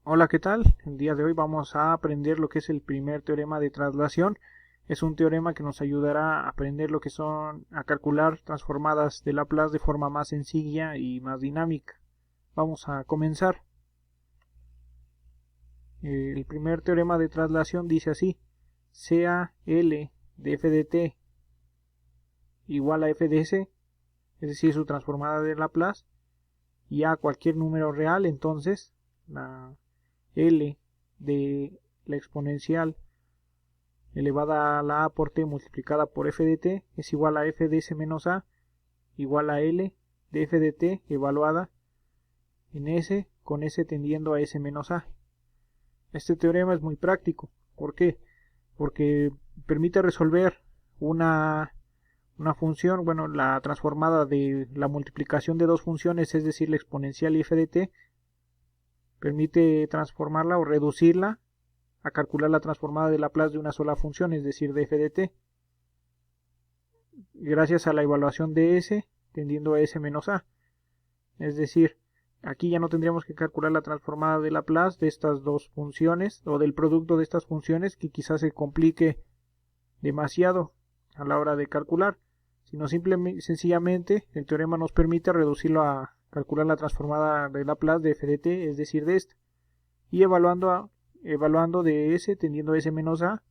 Hola, ¿qué tal? El día de hoy vamos a aprender lo que es el primer teorema de traslación. Es un teorema que nos ayudará a aprender lo que son, a calcular transformadas de Laplace de forma más sencilla y más dinámica. Vamos a comenzar. El primer teorema de traslación dice así: sea L de f de t igual a f de s, es decir, su transformada de Laplace, y a cualquier número real, entonces la L de la exponencial elevada a la a por t multiplicada por f de t es igual a f de s menos a igual a L de f de t evaluada en s con s tendiendo a s menos a. Este teorema es muy práctico. ¿Por qué? Porque permite resolver una función, bueno, la transformada de la multiplicación de dos funciones, es decir, la exponencial y f de t, permite transformarla o reducirla a calcular la transformada de Laplace de una sola función, es decir, de f de t, gracias a la evaluación de s tendiendo a s menos a. Es decir, aquí ya no tendríamos que calcular la transformada de Laplace de estas dos funciones o del producto de estas funciones, que quizás se complique demasiado a la hora de calcular, sino simplemente, sencillamente, el teorema nos permite reducirlo a calcular la transformada de Laplace de f de t, es decir, de esta, y evaluando de s tendiendo a s menos a,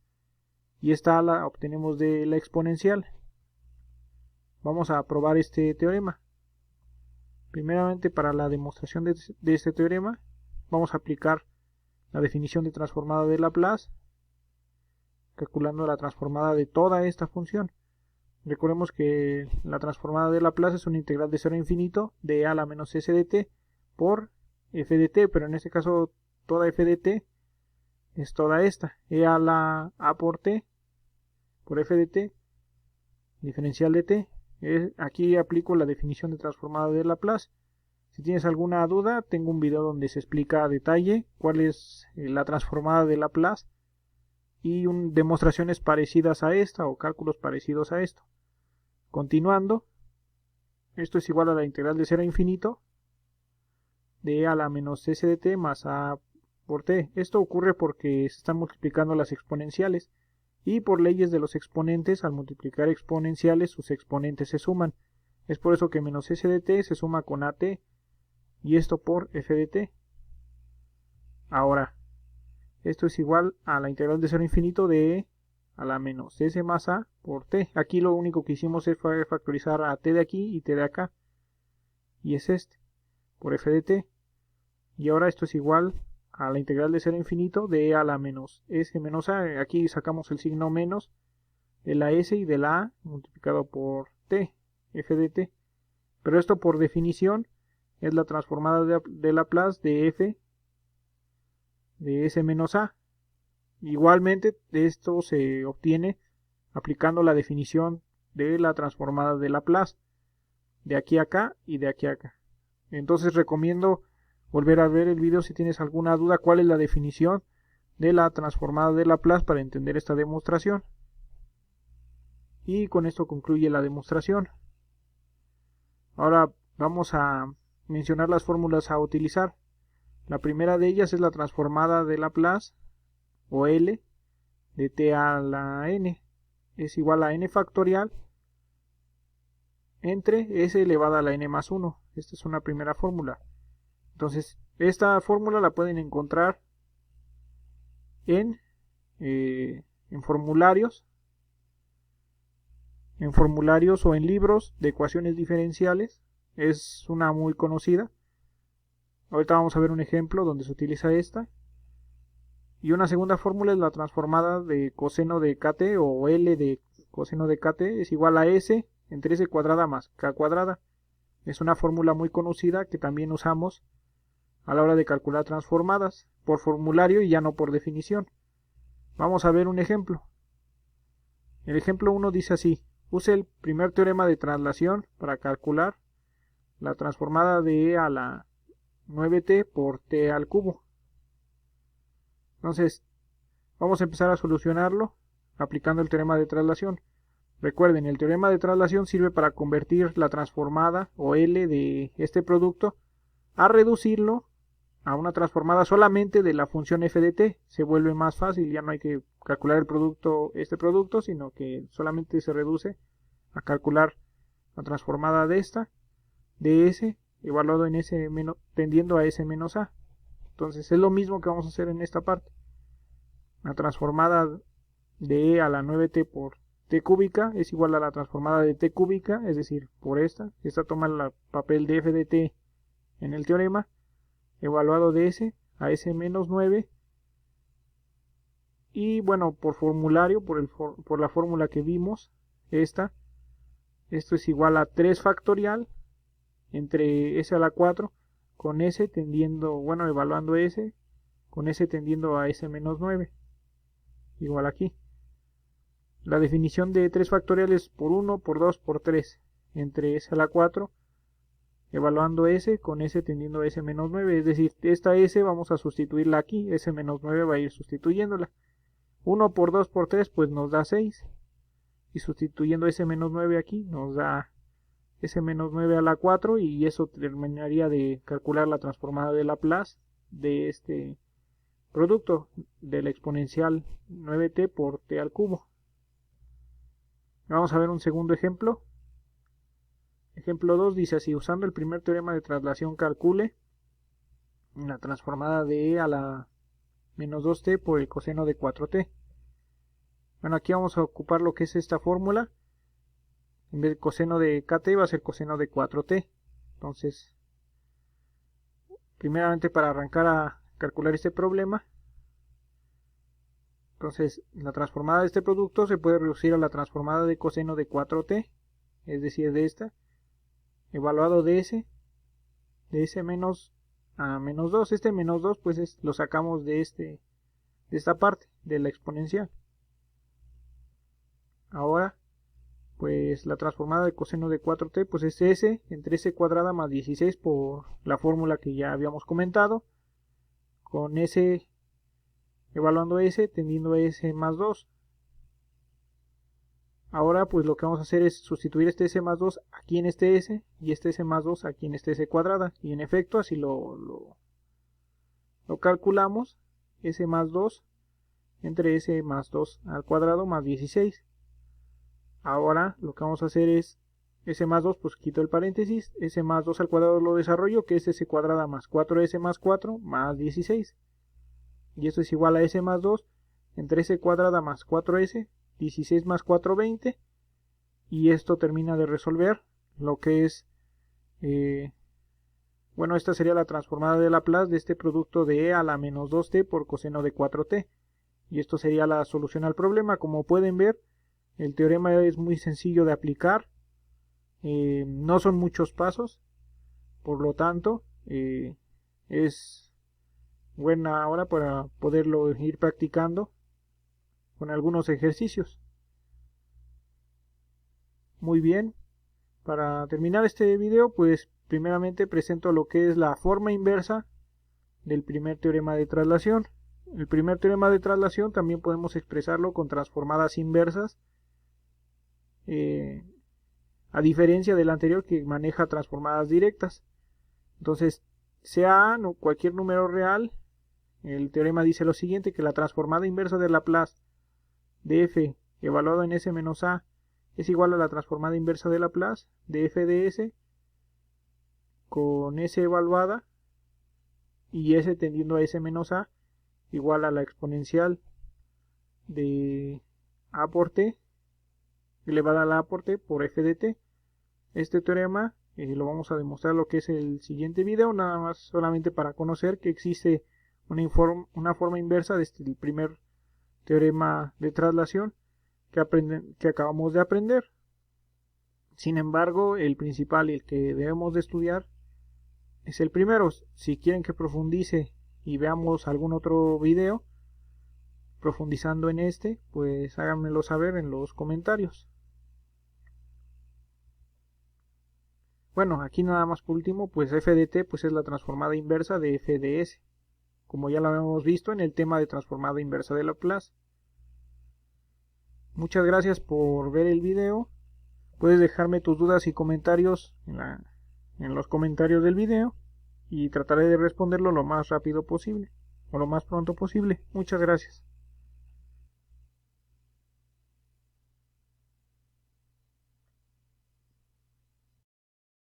y esta la obtenemos de la exponencial. Vamos a probar este teorema. Primeramente, para la demostración de este teorema, vamos a aplicar la definición de transformada de Laplace, calculando la transformada de toda esta función. Recordemos que la transformada de Laplace es una integral de 0 a infinito de a a la menos s de t por f de t, pero en este caso toda f de t es toda esta, e a la a por t por f de t, diferencial de t. Aquí aplico la definición de transformada de Laplace. Si tienes alguna duda, tengo un video donde se explica a detalle cuál es la transformada de Laplace y demostraciones parecidas a esta o cálculos parecidos a esto. Continuando, esto es igual a la integral de 0 a infinito de a la menos s de t más a por t. Esto ocurre porque se están multiplicando las exponenciales, y por leyes de los exponentes, al multiplicar exponenciales, sus exponentes se suman. Es por eso que menos s de t se suma con at, y esto por f de t. Ahora, esto es igual a la integral de 0 a infinito de e a la menos s más a por t. Aquí lo único que hicimos fue factorizar a t de aquí y t de acá, y es este, por f de t. Y ahora esto es igual a la integral de 0 a infinito de e a la menos s menos a. Aquí sacamos el signo menos de la s y de la a multiplicado por t, f de t. Pero esto, por definición, es la transformada de Laplace de f de s menos a. Igualmente, esto se obtiene aplicando la definición de la transformada de Laplace de aquí a acá y de aquí a acá. Entonces recomiendo volver a ver el video si tienes alguna duda cuál es la definición de la transformada de Laplace para entender esta demostración. Y con esto concluye la demostración. Ahora vamos a mencionar las fórmulas a utilizar. La primera de ellas es la transformada de Laplace, o L, de t a la n. Es igual a n factorial entre s elevada a la n más 1. Esta es una primera fórmula. Entonces, esta fórmula la pueden encontrar en formularios o en libros de ecuaciones diferenciales. Es una muy conocida. Ahorita vamos a ver un ejemplo donde se utiliza esta. Y una segunda fórmula es la transformada de coseno de kt, o L de coseno de kt es igual a s entre s cuadrada más k cuadrada. Es una fórmula muy conocida que también usamos a la hora de calcular transformadas, por formulario y ya no por definición. Vamos a ver un ejemplo. El ejemplo 1 dice así: use el primer teorema de traslación para calcular la transformada de e a la 9t por t al cubo. Entonces, vamos a empezar a solucionarlo aplicando el teorema de traslación. Recuerden, el teorema de traslación sirve para convertir la transformada o L de este producto a reducirlo a una transformada solamente de la función f de t. Se vuelve más fácil, ya no hay que calcular el producto, este producto, sino que solamente se reduce a calcular la transformada de esta, de s, evaluado en s menos, tendiendo a s menos a. Entonces es lo mismo que vamos a hacer en esta parte. La transformada de e a la 9t por t cúbica es igual a la transformada de t cúbica, es decir, por esta. Esta toma el papel de f de t en el teorema, evaluado de s a s menos 9. Y bueno, por formulario, por la fórmula que vimos, esto es igual a 3 factorial entre s a la 4 con s tendiendo, bueno, evaluando s, con s tendiendo a s menos 9, igual aquí. La definición de 3 factoriales por 1, por 2, por 3, entre s a la 4, evaluando s con s tendiendo a s menos 9, es decir, esta s vamos a sustituirla aquí, s menos 9 va a ir sustituyéndola. 1 por 2 por 3 pues nos da 6, y sustituyendo s menos 9 aquí nos da s menos 9 a la 4, y eso terminaría de calcular la transformada de Laplace de este producto de la exponencial 9t por t al cubo. Vamos a ver un segundo ejemplo. Ejemplo 2 dice así: usando el primer teorema de traslación, calcule la transformada de e a la menos 2t por el coseno de 4t. Bueno, aquí vamos a ocupar lo que es esta fórmula. En vez de coseno de kt va a ser coseno de 4t. Entonces, primeramente, para arrancar a calcular este problema, entonces la transformada de este producto se puede reducir a la transformada de coseno de 4t, es decir, de esta, evaluado de s menos a menos 2. Este menos 2 pues lo sacamos de esta parte, de la exponencial. Ahora, pues la transformada de coseno de 4t pues es s entre s cuadrada más 16 por la fórmula que ya habíamos comentado, con s evaluando s tendiendo a s más 2. Ahora pues lo que vamos a hacer es sustituir este s más 2 aquí en este s y este s más 2 aquí en este s cuadrada, y en efecto así lo calculamos. S más 2 entre s más 2 al cuadrado más 16. Ahora lo que vamos a hacer es s más 2, pues quito el paréntesis, s más 2 al cuadrado lo desarrollo, que es s cuadrada más 4s más 4 más 16. Y esto es igual a s más 2 entre s cuadrada más 4s, 16 más 4, 20. Y esto termina de resolver lo que es, bueno, esta sería la transformada de Laplace de este producto de e a la menos 2t por coseno de 4t. Y esto sería la solución al problema. Como pueden ver, el teorema es muy sencillo de aplicar, no son muchos pasos, por lo tanto es buena hora para poderlo ir practicando con algunos ejercicios. Muy bien, para terminar este video pues primeramente presento lo que es la forma inversa del primer teorema de traslación. El primer teorema de traslación también podemos expresarlo con transformadas inversas, a diferencia del anterior que maneja transformadas directas. Entonces, sea A o cualquier número real, el teorema dice lo siguiente: que la transformada inversa de Laplace de f evaluado en s menos a es igual a la transformada inversa de Laplace de f de s con s evaluada y s tendiendo a s menos a igual a la exponencial de a por t elevada a la a por t por f de t. Este teorema lo vamos a demostrar lo que es el siguiente video, nada más solamente para conocer que existe una forma inversa desde el primer teorema de traslación que acabamos de aprender. Sin embargo, el principal y el que debemos de estudiar es el primero. Si quieren que profundice y veamos algún otro video profundizando en este, pues háganmelo saber en los comentarios. Bueno, aquí nada más por último, pues f de t pues es la transformada inversa de f de s, como ya lo habíamos visto en el tema de transformada inversa de Laplace. Muchas gracias por ver el video. Puedes dejarme tus dudas y comentarios en los comentarios del video. y trataré de responderlo lo más rápido posible o lo más pronto posible. Muchas gracias.